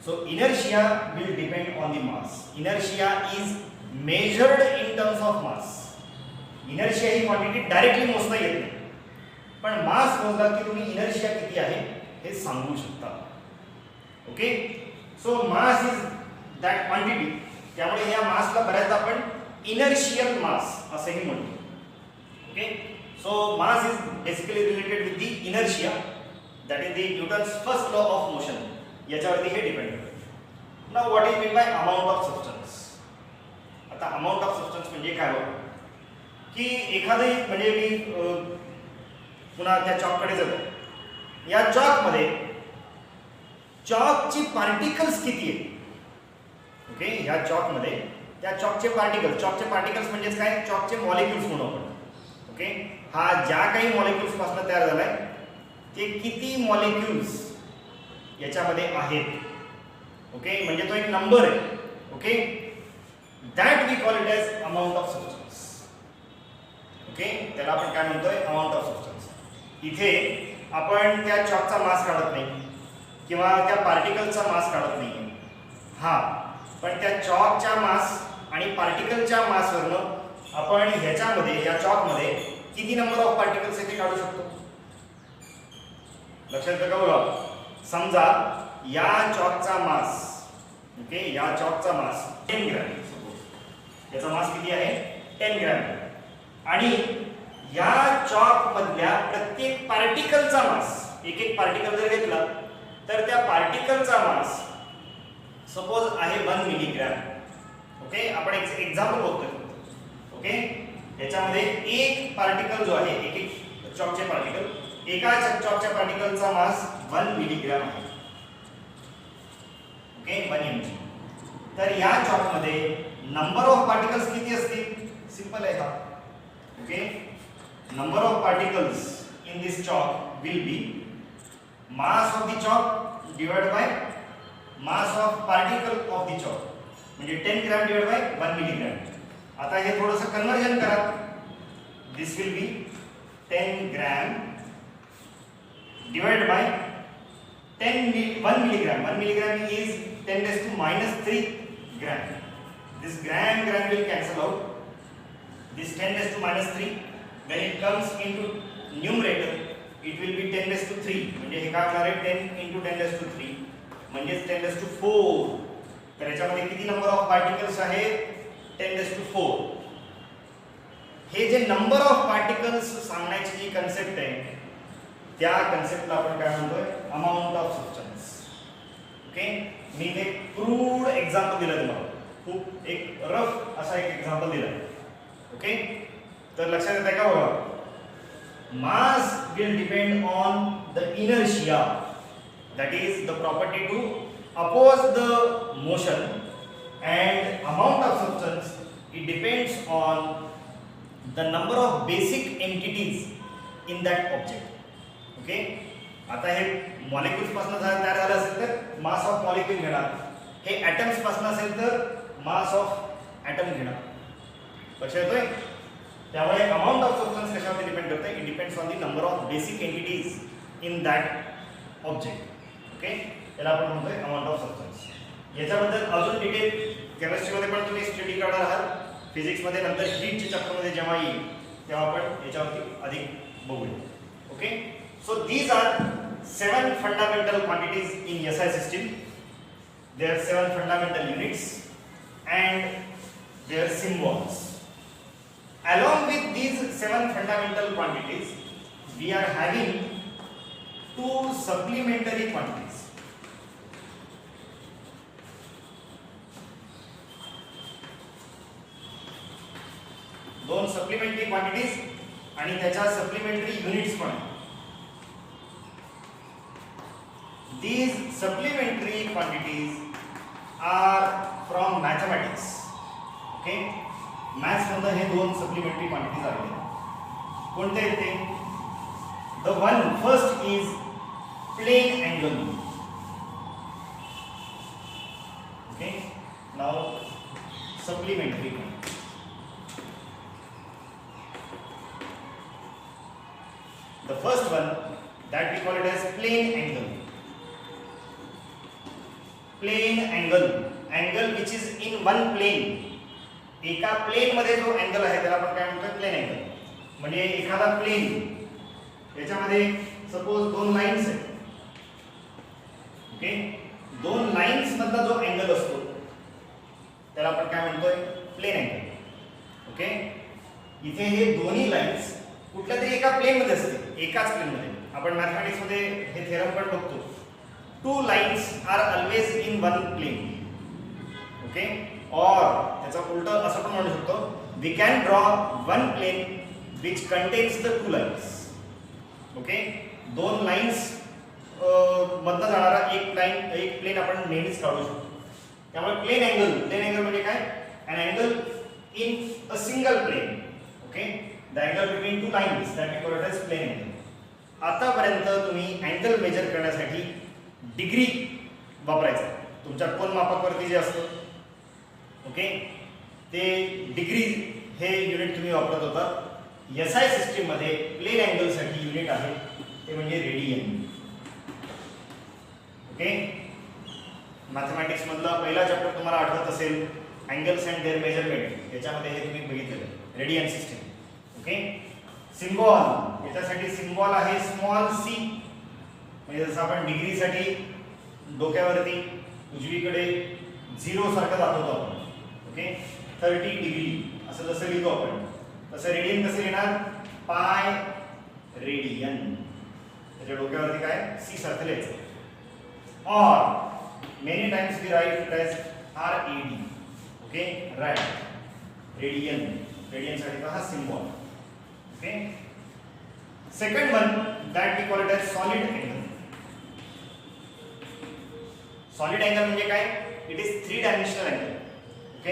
So inertia will depend on the mass. Inertia is measured in terms of mass. Inertia he quantity directly मोजता येत नाही, पण मास मोजला की तुम्ही inertia किती आहे हे सांगू शकता. Okay, so mass is that quantity. त्यामुळे या मासला बऱ्याचदा आपण इनर्शियल मास असेही म्हणतो. Okay, so mass is basically related with the inertia, that is the Newton's first law of motion. याच्यावरती हे डिपेंड करते. Now what is mean by amount of substance. आता अमाउंट ऑफ सबस्टन्स म्हणजे काय हो, की एखादी म्हणजे मी पुन्हा त्या चॉककडे जातो. या चॉकमध्ये चॉकची पार्टिकल्स किती आहेत. ओके, या चॉकमध्ये त्या चॉकचे पार्टिकल्स म्हणजेच काय, चॉकचे मॉलिक्युल्स म्हणू आपण. ओके, हा ज्या काही मॉलिक्युल्स पासून तयार झालाय ते किती मॉलिक्युल्स याच्यामध्ये आहेत. ओके, म्हणजे तो एक नंबर आहे. Okay, that we call it as amount of substance. Okay, त्याला आपण काय म्हणतोय, अमाउंट ऑफ सबस्टन्स. इथे आपण त्या चॉकचा मास काढत नाही किंवा त्या पार्टिकलचा मास काढत नाही. हा, पण त्या चॉकच्या मास आणि पार्टिकलच्या मासवरनं आपण ह्याच्यामध्ये या चॉकमध्ये किती नंबर ऑफ पार्टिकल्स येथे काढू शकतो. लक्षात का बघा. समजा या चॉकचा मास, ओके, या चॉकचा मास 10 ग्रॅम, सपोज याचा मास किती आहे, 10 ग्रॅम. आणि या चॉक मधल्या प्रत्येक पार्टिकलचा मास, एक एक पार्टिकल जर घेतला तर त्या पार्टिकलचा मास सपोज आहे 1 मिलीग्रॅम. ओके, आपण एक एक्झाम्पल बघतोय. ओके, याच्यामध्ये एक पार्टिकल जो आहे, एक एक चॉकचे पार्टिकल, एका चॉकच्या पार्टिकलचा मास 1 मिलीग्रॅम आहे. Okay, 1 mg. तर या चॉकमध्ये नंबर ऑफ पार्टिकल्स किती असतील, सिंपल आहे हा. Okay, number of particles in this chalk will be mass of the chalk divide by mass of particle of the chalk, म्हणजे 10 ग्रॅम डिवाइड बाय 1 मिलीग्रॅम. आता हे थोडंसं कन्वर्जन करा. This will be 10 gram divided by 1 milligram. 1 milligram is 10 raised to minus 3 gram. This gram will cancel out. This 10 raised to minus 3, when it comes into numerator, it will be 10 raised to 3. म्हणजे हे काय होणार आहे, 10 into 10 raised to 3 म्हणजे 10 raised to 4. तर याच्यामध्ये किती number of particles आहेत, 10 raised to 4. हे जे नंबर ऑफ पार्टिकल्स सांगण्याची जी कन्सेप्ट आहे त्या कन्सेप्टला आपण काय म्हणतोय, अमाउंट ऑफ सबस्टन्स. ओके, मी एक क्रूड एक्झाम्पल दिलं तुम्हाला, खूप एक रफ असा एक एक्झाम्पल दिला. ओके, तर लक्षात येत आहे का बघा. Mass will depend on the inertia, that is the property to oppose the motion, and amount of substance it depends on the number of basic entities in that object. Okay, आता हे molecules पासून तयार झालं असेल तर mass of molecule घेणार, हे atoms पासून असेल तर मास ऑफ ॲटम घेणार. लक्षात येतोय? त्यामुळे अमाऊंट ऑफ सबस्टन्स कशावर डिपेंड करते? It depends on the number of basic entities in that object. Okay, त्याला आपण म्हणतोय अमाऊंट ऑफ सबस्टन्स. याच्याबद्दल अजून डिटेल केमिस्ट्रीमध्ये पण तुम्ही स्टडी करणार आहात, फिजिक्समध्ये नंतर हीटच्या चॅप्टरमध्ये जेव्हा येईल तेव्हा आपण याच्यावरती अधिक बघूया. Okay, so these are 7 fundamental quantities in SI system. There are 7 fundamental units and their symbols. Along with these 7 fundamental quantities, we are having 2 supplementary quantities. दोन सप्लिमेंटरी क्वांटिटीज आणि त्याच्या सप्लिमेंटरी युनिट्स पण. These supplementary quantities are from mathematics. Okay, maths मधून हे दोन supplementary quantities आले. कोणते आहेत ते? The one first is plane angle. Okay, now supplementary quantity. The first one that we call it as plane angle. Plane angle, angle which is in one plane. एका plane मध्ये जो angle आहे त्याला आपण काय म्हणतो? Plane angle. म्हणजे एखादा प्लेन याच्यामध्ये सपोज दोन लाईन्स आहेत. ओके, दोन लाईन्स मधला जो अँगल असतो त्याला आपण काय म्हणतोय? Plain angle. ओके, इथे हे दोन्ही लाईन्स कुठल्या तरी एका प्लेन मध्ये असते, एकाच प्लेन मध्ये. आपण मॅथमॅटिक्स मध्ये हे थेरम पण बघतो. Two lines are always in one plane. Okay, or त्याचा उलट असं पण म्हणू शकतो, we can draw one plane which contains the two lines. Okay, दोन लाईन्स मधनं जाणारा एक प्लेन आपण नेहमीच काढू शकतो. त्यामुळे प्लेन अँगल म्हणजे काय? an angle in a single plane. Okay, the angle between two lines that we call it as plane angle. आतापर्यंत तुम्ही अँगल मेजर करण्यासाठी डिग्री वापरायचा. तुमच्या कोन मापकवरती जे असतं, ओके, ते डिग्री हे युनिट तुम्ही वापरत होता. एसआय सिस्टीम मध्ये प्लेन अँगल साठी युनिट आहे ते म्हणजे रेडियन. ओके, मॅथमॅटिक्स मधला पहिला चॅप्टर तुम्हाला आठवत असेल, अँगल्स अँड देअर मेजरमेंट. याच्यामध्ये हे तुम्ही बघितलेलं रेडियन सिस्टीम. ओके, सिम्बॉल, याच्यासाठी सिम्बॉल आहे स्मॉल सी. म्हणजे जसं आपण डिग्रीसाठी डोक्यावरती उजवीकडे 0 सारखं दाखवतो आपण. ओके, 30 डिग्री असं जसं लिहितो आपण, तसं रेडियन कसं लिहिणार? Pi radian. त्याच्या डोक्यावरती काय? सी सारखं लिहायचं. Or many times we write it as RAD. Okay, right, radian. Radian साठी हा symbol. Okay, second one that we call it as solid angle. Solid angle म्हणजे काय? It is 3 dimensional angle. Okay,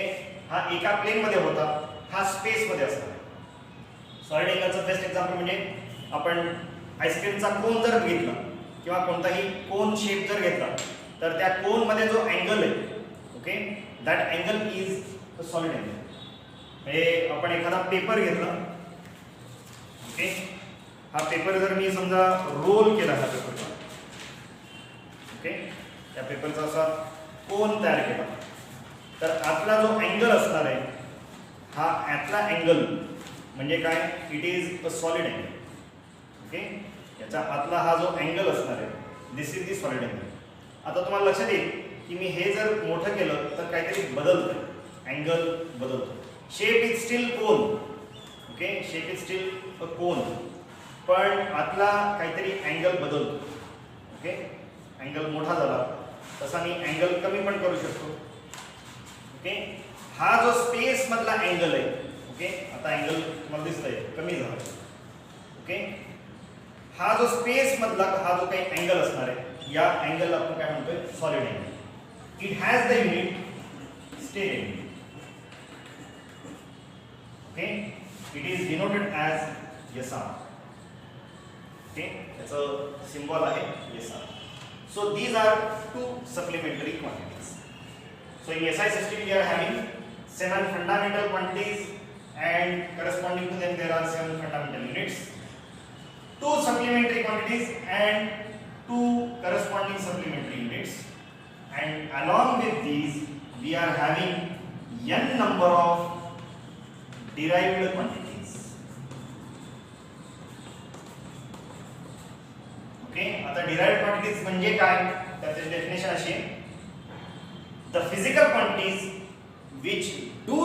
हा एका plane मध्ये होता, हा space मध्ये असतो. सॉलिड अँगलचं बेस्ट एक्झाम्पल म्हणजे आपण आईस्क्रीमचा कोन जर घेतला किंवा कोणताही कोन शेप जर घेतला तर त्या कोन मध्ये जो अँगल आहे, okay, that angle is a solid angle. म्हणजे आपण एखादा पेपर घेतला, ओके, हा पेपर जर मी समजा रोल केला हा पेपरचा, ओके, त्या पेपरचा असा कोन तयार केला, तर आतला जो अँगल असणार आहे हा आतला अँगल म्हणजे काय? It is a solid angle. Okay, याचा आतला हा जो अँगल असणार आहे, दिस इज दी सॉलिड अँगल. आता तुम्हाला लक्षात येईल की मी हे जर मोठं केलं तर काहीतरी बदलतं, अँगल बदलतो. Shape is still cone. Okay, shape is still a cone, पण आतला काहीतरी अँगल बदलतो. ओके, अँगल मोठा झाला तसा मी अँगल कमी पण करू शकतो. ओके, हा जो स्पेस मधला अँगल आहे, ओके, आता अँगल मला दिसतंय कमी झाला. ओके, हा जो स्पेस मधला हा जो काही अँगल असणार आहे, या अँगलला आपण काय म्हणतोय? Solid angle. It has the unit steradian. Okay, it is denoted as SR. Okay, याचं सिम्बॉल आहे SR. So these are two supplementary quantities. So in SI system we are having 7 fundamental quantities and corresponding to them there are 7 fundamental units, 2 supplementary quantities and 2 corresponding supplementary units, and along with these we are having n number of derived quantities. Okay, आता derived quantities म्हणजे काय, त्याचे definition अशी आहे, the physical quantities which do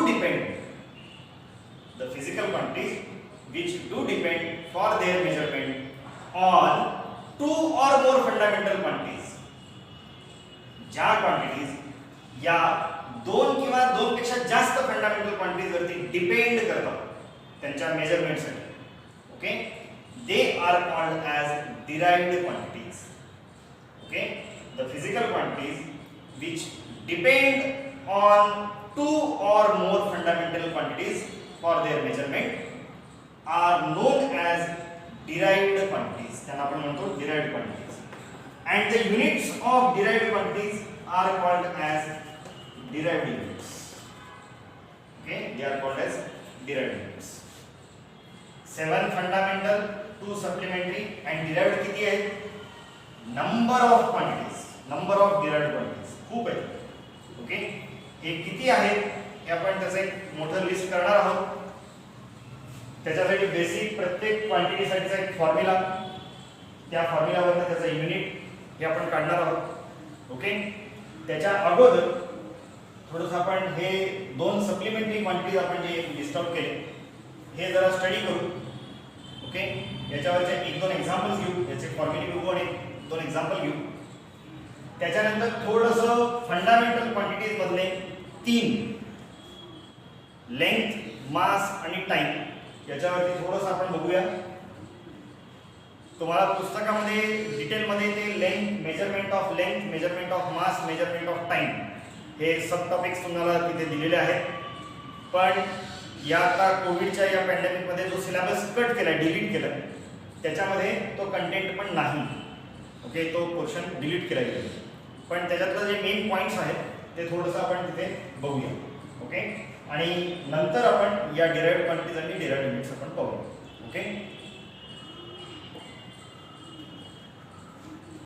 depend for their measurement on 2 or more fundamental quantities. ज्या quantities या 2 किंवा 2 पेक्षा जास्त फंडामेंटल क्वांटिटीज वरती डिपेंड करतात त्यांच्या मेजरमेंटसाठी. Okay, they are called as derived quantities. Okay, the physical quantities which depend on 2 or more fundamental quantities for their measurement are known as derived quantities. त्यांना आपण म्हणतो derived quantities. And the units of derived quantities are called as derived units. Okay, they are called as derived units. 7 fundamental, 2 supplementary and derived किती आहेत? Number of quantities, number of derived quantities खूप आहे. Okay, हे किती आहेत हे आपण त्याचं एक मोठं लिस्ट करणार आहोत. त्याच्यासाठी बेसिक प्रत्येक क्वांटिटीसाठीचा एक फॉर्म्युला, त्या फॉर्म्युलावरून त्याचा युनिट हे आपण काढणार आहोत. ओके, त्याच्या अगोदर थोडंसं आपण हे 2 सप्लिमेंटरी क्वांटिटीज आपण जे लिस्ट आउट केले हे जरा स्टडी करू. ओके, याच्यावरचे 1-2 एक्झाम्पल्स घेऊ, याचे फॉर्म्युले घेऊ आणि 2 एक्झाम्पल घेऊ. त्याच्यानंतर थोडंसं फंडामेंटल क्वांटिटीज मधले 3 लेंथ, मास आणि टाइम याच्यावरती थोडंसं आपण बघूया. तुम्हाला पुस्तकामध्ये डिटेलमध्ये ते length, measurement of length, measurement of mass, measurement of time हे सब टॉपिक्स तुम्हाला तिथे दिलेले आहेत. पण या आता कोविडच्या या पॅन्डेमिकमध्ये जो सिलेबस कट केला, डिलीट केला, त्याच्यामध्ये तो कंटेंट पण नाही. ओके, तो पोर्शन डिलीट केला गेला. पण त्याच्यातलं जे मेन पॉईंट्स आहेत ते थोडंसं आपण तिथे बघूया. ओके, आणि नंतर आपण या डिराइव्ड क्वांटिटीज आणि डिराइव्ड युनिट्स आपण पाहूया. ओके.